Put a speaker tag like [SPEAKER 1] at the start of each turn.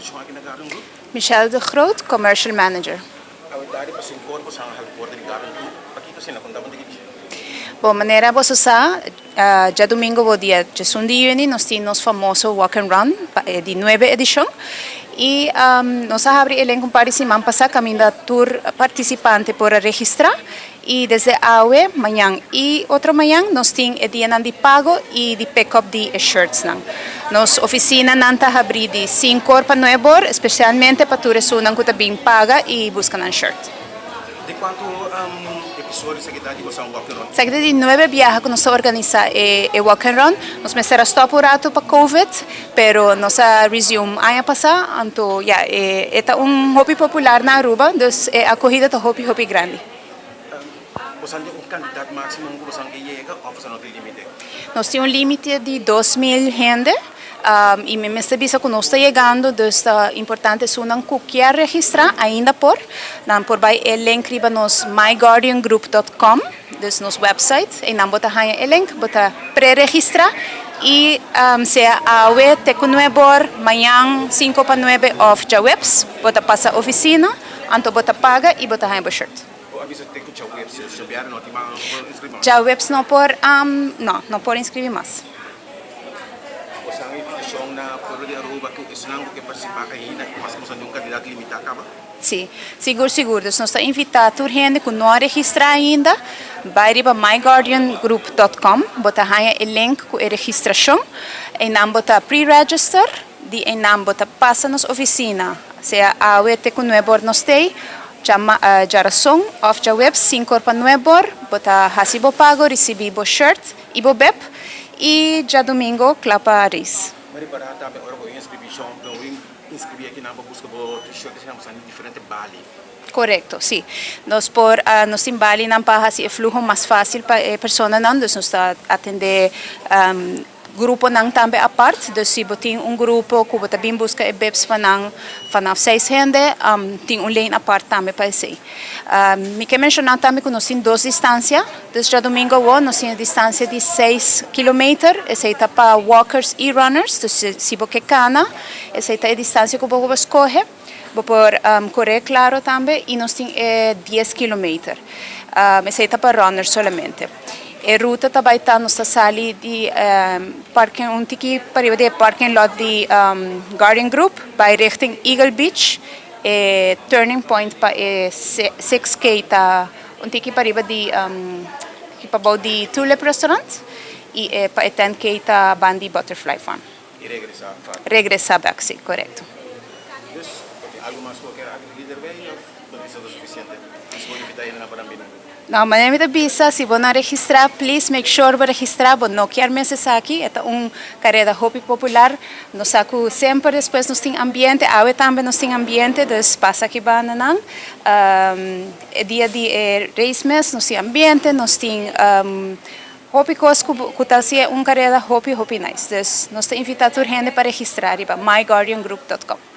[SPEAKER 1] position aqui na Garden Group?
[SPEAKER 2] Michelle de Groot, Commercial Manager.
[SPEAKER 1] Dari pa singkor po sa halport ni Garden Group. Pakita sila kung dapat digit.
[SPEAKER 2] Bom maneira você sa já domingo o dia 1 de junho nós temos famoso Walk and Run de 9 edição e nós abrimos elenco para semana passada caminho da tour participante para registrar e desde hoje manhã e outro manhã nós temos o dia de pago e de pick-up de shirts não. Nos oficina nanta abrir de 5 para 9 horas especialmente para tours que está bem paga e buscam um shirt.
[SPEAKER 1] De quanto episódios aqui dá de você Walk and Run?
[SPEAKER 2] Sa de 9 viajes que nós organiza e Walk and Run, nós começamos a stop por rato para COVID, pero nós resume ano passado, então é hobby popular na Aruba, então a corrida é hobby grande.
[SPEAKER 1] Você tem candidato máximo que você chega ou você não tem limite?
[SPEAKER 2] Nós temos limite de 2.000 gente. E me avisa que nós está chegando, então é importante se não quer registrar ainda por vai o link riba nos myguardiangroup.com, então nosso website, e não bota o link, bota pré-registrar e se a web te conhecor manhã 5 para 9 off já webs, bota passa a oficina, então bota paga e bota o shirt. Já webs não por inscrever mais.
[SPEAKER 1] Você tem invitação na Pueblo de Aruba que o Islam que participar ainda, mas você tem candidato limitado, acaba?
[SPEAKER 2] Sim, seguro. Nós estamos invitando a gente que não registra ainda, vai para myguardiangroup.com, bota o link com a registração, e não bota pre-register, e não bota passa nas oficina, se a web que não é bom nós tem, já razão, off já web 5 para 9 bota hasibo pago, recebi bo shirt e bo beb, e já domingo clapa ris.
[SPEAKER 1] Mas para também agora com inscrição, não inscrever aqui na busca por t-shirt que estamos em diferente Bali.
[SPEAKER 2] Correto, sim. Nós em Bali não para assim, é fluxo mais fácil para a pessoa não, nós está atender grupo não também a parte, então se tem grupo que também busca e bebs para 6 gente, tem lane a parte também para isso. Me quer mencionar também que nós temos 2 distâncias, desde já domingo nós temos a distância de 6 km, essa é para walkers e runners, então se você cana, essa é a distância que você escolhe, por correr claro também, e nós temos 10 km, essa é para runners solamente. A ruta também está nos sali de parking tiki para de parking lot de Garden Group vai richting Eagle Beach turning point para 6K tá tiki para de para de Tulip Restaurant e para 10K tá Bandi Butterfly Farm.
[SPEAKER 1] E regressar.
[SPEAKER 2] Regressar back, sim, correto.
[SPEAKER 1] Algo mais qualquer líder bem ou não é suficiente? Isso vou evitar ainda para mim.
[SPEAKER 2] Não, mas me avisa, se você não registrar, please make sure você registrar, você não quer meses aqui, é carreira hobby popular, nós saco sempre depois nós tem ambiente, agora também nós tem ambiente, então passa aqui para não, dia de race mês, nós tem ambiente, nós tem hobby coisa que está sendo carreira hobby nice, então nós te invitamos a gente para registrar para myguardiangroup.com.